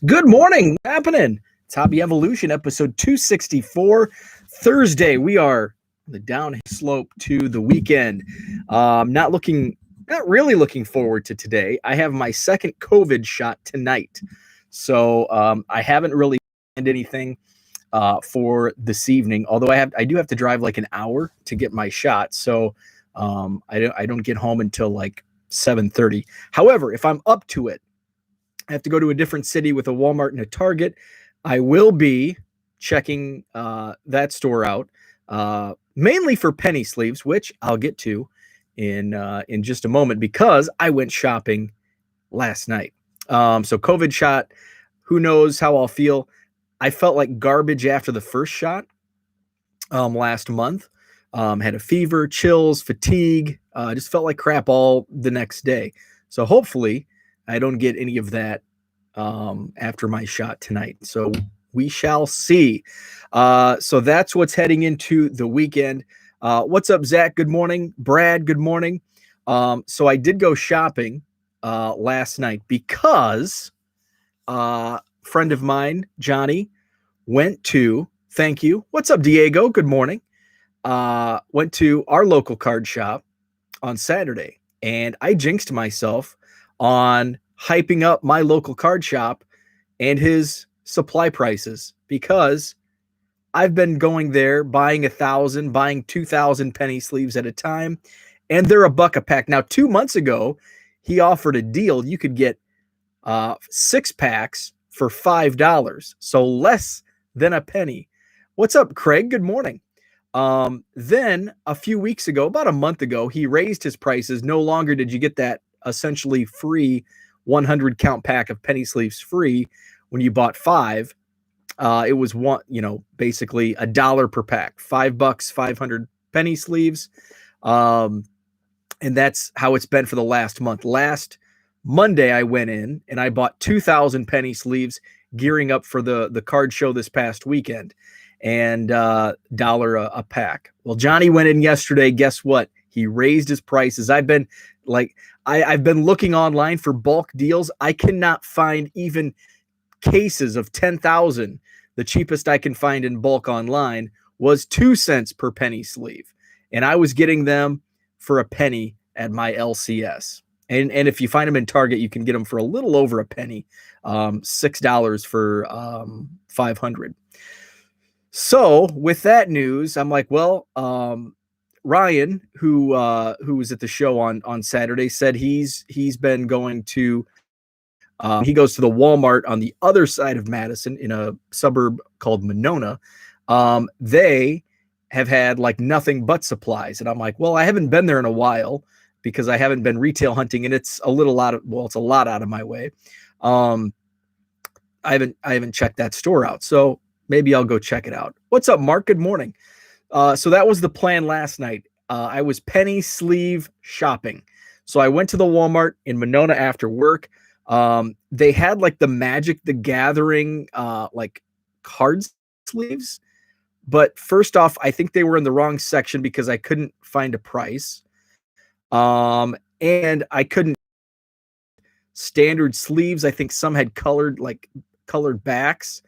Good morning. What's happening? It's Hobby Evolution, episode 264. Thursday. We are on the downhill slope to the weekend. Not really looking forward to today. I have my second COVID shot tonight. So I haven't really planned anything for this evening. Although I do have to drive like an hour to get my shot. So I don't get home until like 7:30. However, if I'm up to it, I have to go to a different city with a Walmart and a Target. I will be checking that store out, mainly for penny sleeves, which I'll get to in just a moment because I went shopping last night. So COVID shot, who knows how I'll feel. I felt like garbage after the first shot last month. Had a fever, chills, fatigue. Just felt like crap all the next day. So hopefully I don't get any of that after my shot tonight. So we shall see. So that's what's heading into the weekend. What's up, Zach? Good morning. Brad, good morning. So I did go shopping last night because a friend of mine, Johnny, went to, thank you. What's up, Diego? Good morning. Went to our local card shop on Saturday, and I jinxed myself on hyping up my local card shop and his supply prices because I've been going there buying 1,000, buying 2,000 penny sleeves at a time, and they're $1 a pack. Now, 2 months ago, he offered a deal. You could get 6 packs for $5, so less than a penny. What's up, Craig? Good morning. Then a few weeks ago, about a month ago, he raised his prices. No longer did you get that essentially free 100 count pack of penny sleeves free when you bought 5. It was basically $1 per pack, $5, 500 penny sleeves. And that's how it's been for the last month. Last Monday, I went in and I bought 2,000 penny sleeves, gearing up for the card show this past weekend, and $1 a pack. Well, Johnny went in yesterday. Guess what? He raised his prices. I've been looking online for bulk deals. I cannot find even cases of 10,000. The cheapest I can find in bulk online was 2 cents per penny sleeve. And I was getting them for a penny at my LCS. And if you find them in Target, you can get them for a little over a penny, $6 for 500. So with that news, I'm like, well, Ryan, who was at the show on Saturday, said he's been going to he goes to the Walmart on the other side of Madison in a suburb called Monona. They have had like nothing but supplies, and I'm like, well, I haven't been there in a while because I haven't been retail hunting, and it's a lot out of my way. I haven't checked that store out, so maybe I'll go check it out. What's up, Mark? Good morning. So that was the plan last night. I was penny sleeve shopping. So I went to the Walmart in Monona after work. They had like the Magic the Gathering like card sleeves. But first off, I think they were in the wrong section because I couldn't find a price. And I couldn't standard sleeves. I think some had colored backs.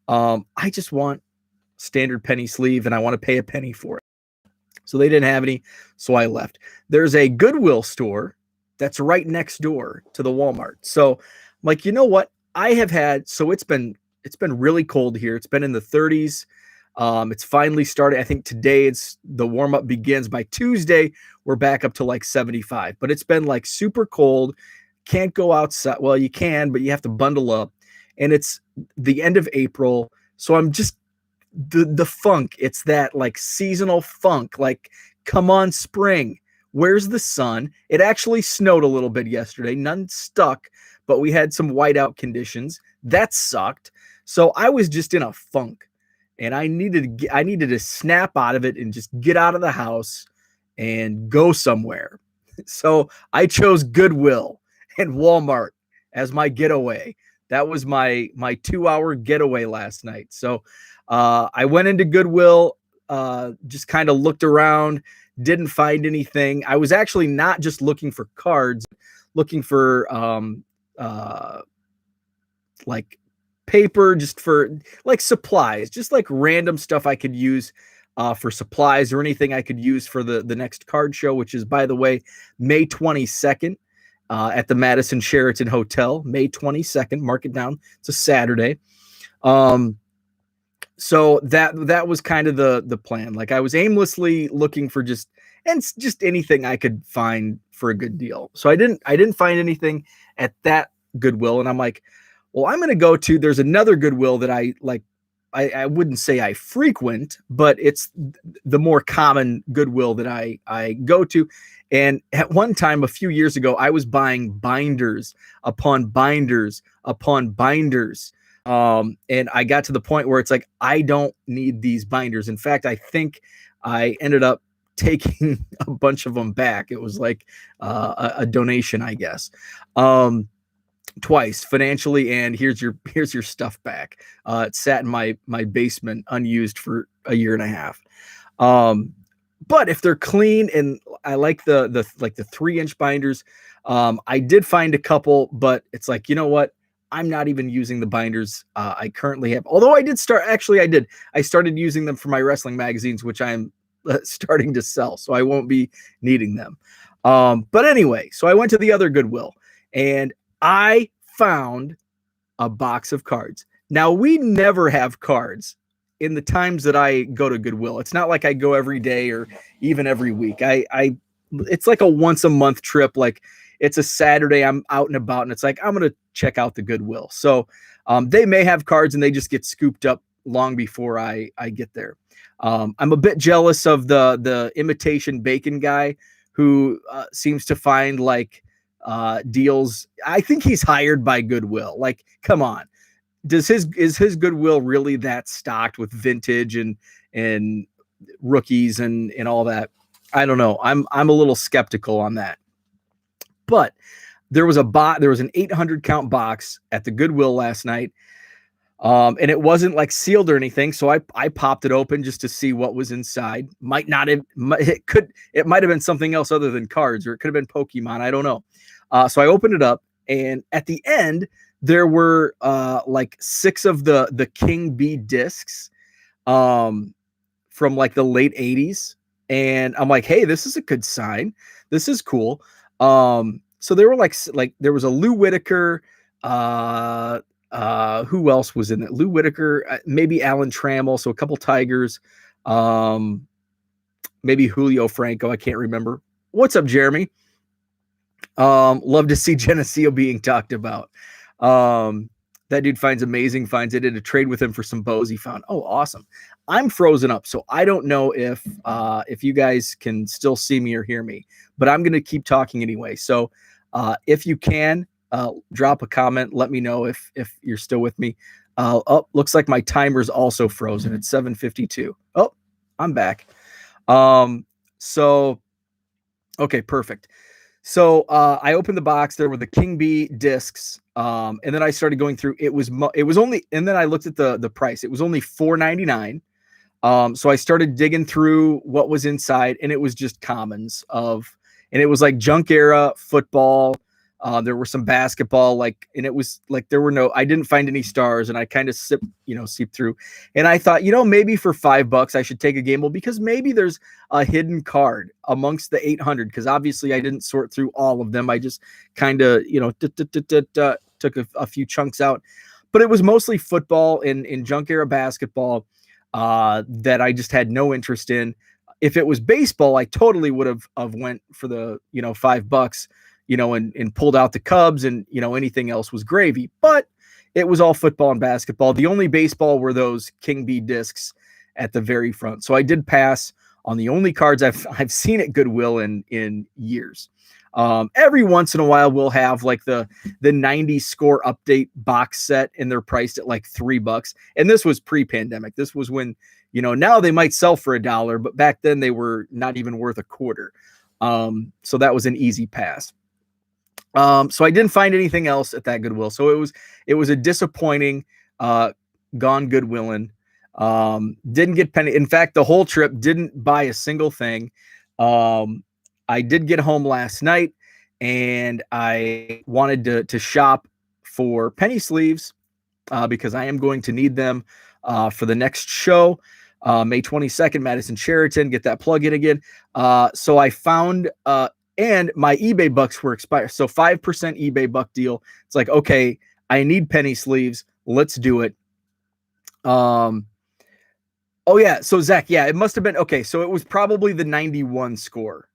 I just want standard penny sleeve and I want to pay a penny for it. So they didn't have any, so I left. There's a Goodwill store that's right next door to the Walmart. So I'm like, you know what? It's been really cold here. It's been in the 30s. It's finally started. I think today the warm-up begins. By Tuesday, we're back up to like 75. But it's been like super cold. Can't go outside. Well, you can, but you have to bundle up. And it's the end of April. So I'm just the funk. It's that like seasonal funk. Like, come on, spring. Where's the sun? It actually snowed a little bit yesterday. None stuck, but we had some whiteout conditions. That sucked. So I was just in a funk, and I needed to snap out of it and just get out of the house and go somewhere. So I chose Goodwill and Walmart as my getaway. That was my 2-hour getaway last night. So I went into Goodwill, just kind of looked around, didn't find anything. I was actually not just looking for cards, looking for like paper just for like supplies, just like random stuff I could use for supplies or anything I could use for the next card show, which is, by the way, May 22nd at the Madison Sheraton Hotel. May 22nd, mark it down. It's a Saturday. So that was kind of the plan. Like I was aimlessly looking for just anything I could find for a good deal. So I didn't find anything at that Goodwill, and I'm like, well, I'm going to go to, there's another Goodwill that I like. I wouldn't say I frequent, but it's the more common Goodwill that I go to. And at one time, a few years ago, I was buying binders upon binders upon binders. And I got to the point where it's like, I don't need these binders. In fact, I think I ended up taking a bunch of them back. It was like a donation, I guess. Twice financially, and here's your stuff back. It sat in my basement unused for a year and a half. But if they're clean, and I like the 3-inch binders, I did find a couple, but it's like, you know what? I'm not even using the binders I currently have. Although I started using them for my wrestling magazines, which I'm starting to sell, so I won't be needing them. But anyway, so I went to the other Goodwill, and I found a box of cards. Now, we never have cards in the times that I go to Goodwill. It's not like I go every day or even every week. It's like a once a month trip. Like it's a Saturday, I'm out and about, and it's like, I'm going to check out the Goodwill. So they may have cards and they just get scooped up long before I get there. I'm a bit jealous of the imitation bacon guy who seems to find like deals. I think he's hired by Goodwill. Like, come on. Is his Goodwill really that stocked with vintage and rookies and all that? I don't know. I'm a little skeptical on that. But there was an 800 count box at the Goodwill last night. And it wasn't like sealed or anything. So I popped it open just to see what was inside. It might have been something else other than cards, or it could have been Pokemon. I don't know. So I opened it up, and at the end there were like 6 of the King Bee discs from like the late 80s. And I'm like, hey, this is a good sign. This is cool. So there were like there was a Lou Whitaker, who else was in it? Lou Whitaker, maybe Alan Trammell, so a couple Tigers, maybe Julio Franco, I can't remember. What's up, Jeremy? Love to see Geneseo being talked about. That dude finds amazing finds. I did a trade with him for some bows he found. Oh, awesome. I'm frozen up, so I don't know if you guys can still see me or hear me, but I'm going to keep talking anyway. So if you can, drop a comment. Let me know if you're still with me. Oh, looks like my timer's also frozen. It's 7:52. Oh, I'm back. So, okay, perfect. So I opened the box. There were the King Bee discs, and then I started going through. It was only, and then I looked at the price. It was only $4.99. So I started digging through what was inside, and it was just commons and it was like junk era football. There were some basketball, and it was like I didn't find any stars, and I kind of seeped through, and I thought, maybe for $5 I should take a gamble, because maybe there's a hidden card amongst the 800, because obviously I didn't sort through all of them. I just kind of, took a few chunks out, but it was mostly football and junk era basketball that I just had no interest in. If it was baseball, I totally would have went for the, $5, and pulled out the Cubs, and, anything else was gravy. But it was all football and basketball. The only baseball were those King Bee discs at the very front. So I did pass on the only cards I've seen at Goodwill in years. Every once in a while, we'll have like the 90s score update box set, and they're priced at like $3. And this was pre-pandemic. This was when, now they might sell for $1, but back then they were not even worth a quarter. So that was an easy pass. So I didn't find anything else at that Goodwill. So it was a disappointing, gone Goodwillin. Didn't get penny. In fact, the whole trip didn't buy a single thing. I did get home last night, and I wanted to shop for penny sleeves, because I am going to need them for the next show, May 22nd, Madison Sheraton. Get that plug in again. So I found, and my eBay bucks were expired. So 5% eBay buck deal. It's like, okay, I need penny sleeves. Let's do it. Oh yeah. So Zach, yeah, it must have been okay. So it was probably the 91 score.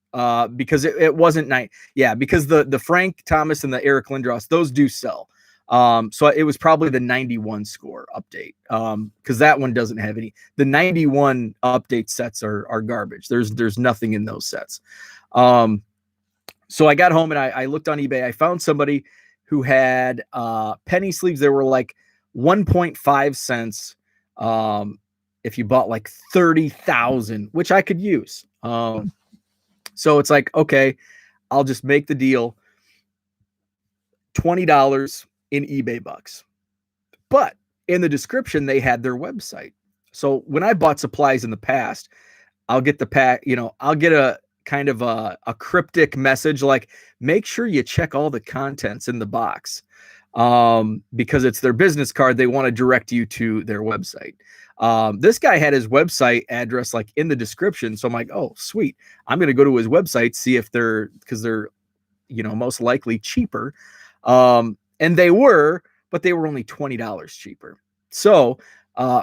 Because it wasn't night. Yeah, because the Frank Thomas and the Eric Lindros, those do sell. So it was probably the 91 score update. Because that one doesn't have any. The 91 update sets are garbage. There's nothing in those sets. So I got home and I looked on eBay. I found somebody who had penny sleeves. They were like 1.5 cents. If you bought like 30,000, which I could use. So it's like, okay, I'll just make the deal. $20 in eBay bucks. But in the description, they had their website. So when I bought supplies in the past, I'll get the pack, I'll get a kind of a cryptic message like, make sure you check all the contents in the box. Because it's their business card. They want to direct you to their website. This guy had his website address like in the description. So I'm like, oh, sweet. I'm going to go to his website, see if because they're, most likely cheaper. And they were, but they were only $20 cheaper. So,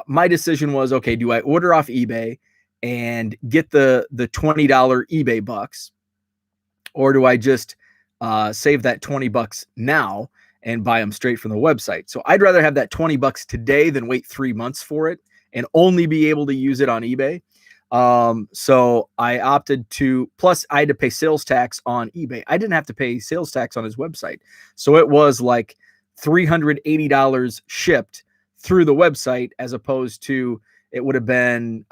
my decision was, okay, do I order off eBay and get the $20 eBay bucks, or do I just, save that $20 now and buy them straight from the website? So I'd rather have that $20 today than wait 3 months for it and only be able to use it on eBay. So I opted to, plus I had to pay sales tax on eBay. I didn't have to pay sales tax on his website. So it was like $380 shipped through the website, as opposed to, it would have been,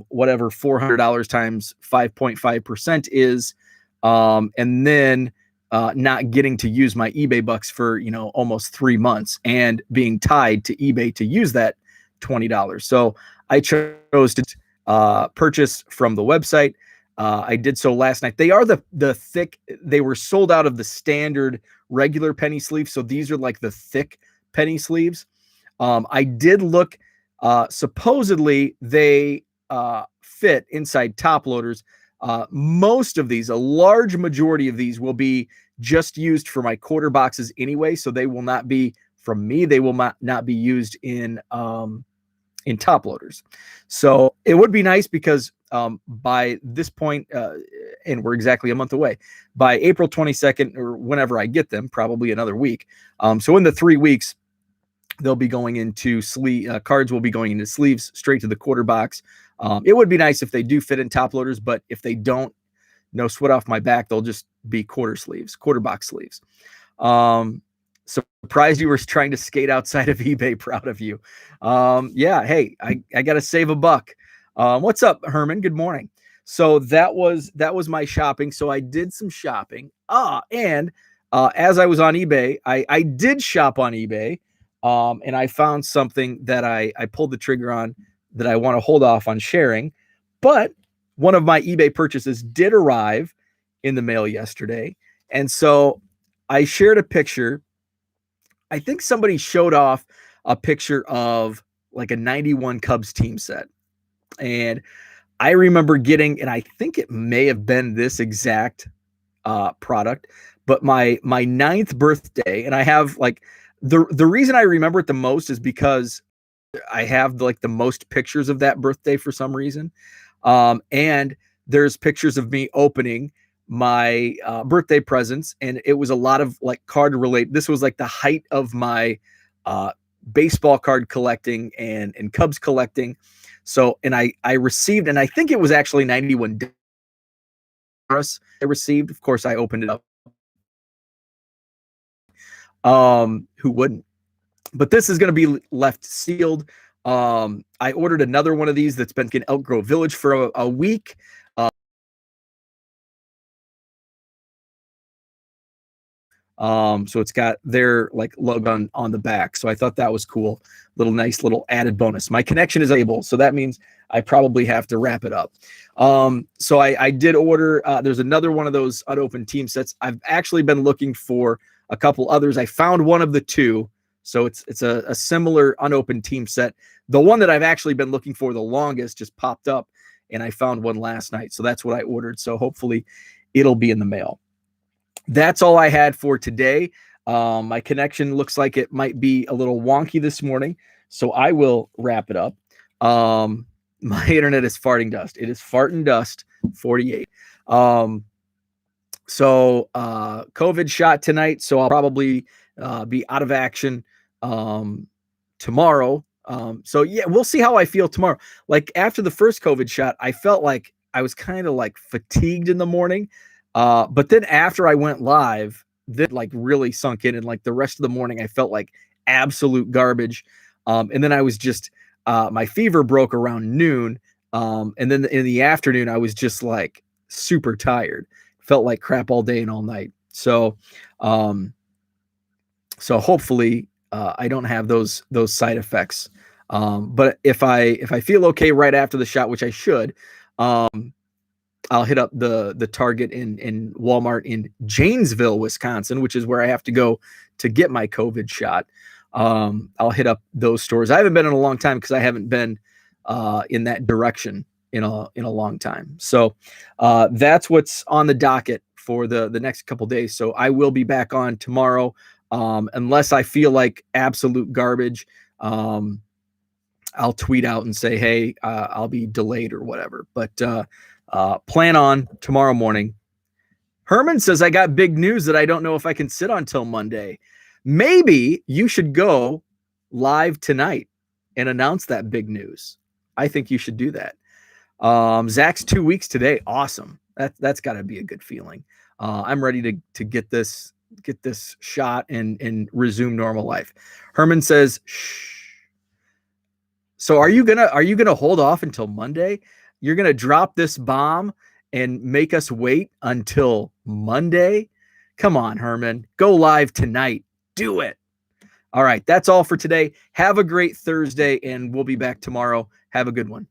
whatever $400 times 5.5% is. And then, not getting to use my eBay bucks for, almost 3 months and being tied to eBay to use that $20. So I chose to purchase from the website. I did so last night. They are the thick, they were sold out of the standard regular penny sleeves. So these are like the thick penny sleeves. I did look, supposedly they fit inside top loaders. Most of these, a large majority of these, will be just used for my quarter boxes anyway. So they will not be from me. They will not be used in top loaders. So it would be nice because by this point, and we're exactly a month away, by April 22nd or whenever I get them, probably another week. So in the 3 weeks, they'll be going into cards will be going into sleeves straight to the quarter box. It would be nice if they do fit in top loaders, but if they don't, no sweat off my back, they'll just be quarter box sleeves. Surprised you were trying to skate outside of eBay. Proud of you. Yeah. Hey, I got to save a buck. What's up, Herman? Good morning. So that was my shopping. So I did some shopping. And as I was on eBay, I did shop on eBay. And I found something that I pulled the trigger on that I want to hold off on sharing. But one of my eBay purchases did arrive in the mail yesterday. And so I shared a picture. I think somebody showed off a picture of like a 91 Cubs team set. And I remember getting, and I think it may have been this exact product, but my 9th birthday, and I have like, the reason I remember it the most is because I have like the most pictures of that birthday for some reason. And there's pictures of me opening my birthday presents, and it was a lot of like card related. This was like the height of my baseball card collecting and Cubs collecting. So, and I received, and I think it was actually 91 I received. Of course, I opened it up. Who wouldn't? But this is going to be left sealed. I ordered another one of these that's been in Elk Grove Village for a week. So it's got their like logo on the back. So I thought that was cool. Nice little added bonus. My connection is able, so that means I probably have to wrap it up. So I did order, there's another one of those unopened team sets. I've actually been looking for a couple others. I found one of the two. So it's a similar unopened team set. The one that I've actually been looking for the longest just popped up, and I found one last night. So that's what I ordered. So hopefully it'll be in the mail. That's all I had for today. My connection looks like it might be a little wonky this morning, so I will wrap it up. My internet is farting dust. It is farting dust 48. So COVID shot tonight, so I'll probably be out of action tomorrow. So yeah, we'll see how I feel tomorrow. Like after the first COVID shot, I felt like I was kind of like fatigued in the morning. But then after I went live, that like really sunk in, and like the rest of the morning, I felt like absolute garbage. And then I was just my fever broke around noon. And then in the afternoon, I was just like super tired. Felt like crap all day and all night. So hopefully I don't have those side effects. But if I feel okay right after the shot, which I should, I'll hit up the Target in Walmart in Janesville, Wisconsin, which is where I have to go to get my COVID shot. I'll hit up those stores. I haven't been in a long time because I haven't been in that direction in a long time. So that's what's on the docket for the next couple days. So I will be back on tomorrow, unless I feel like absolute garbage. I'll tweet out and say, hey, I'll be delayed or whatever. But plan on tomorrow morning. Herman says, I got big news that I don't know if I can sit on till Monday. Maybe you should go live tonight and announce that big news. I think you should do that. Zach's 2 weeks today. Awesome. That's got to be a good feeling. I'm ready to get this shot and resume normal life. Herman says, shh. So are you gonna hold off until Monday? You're gonna drop this bomb and make us wait until Monday? Come on, Herman. Go live tonight. Do it. All right, that's all for today. Have a great Thursday, and we'll be back tomorrow. Have a good one.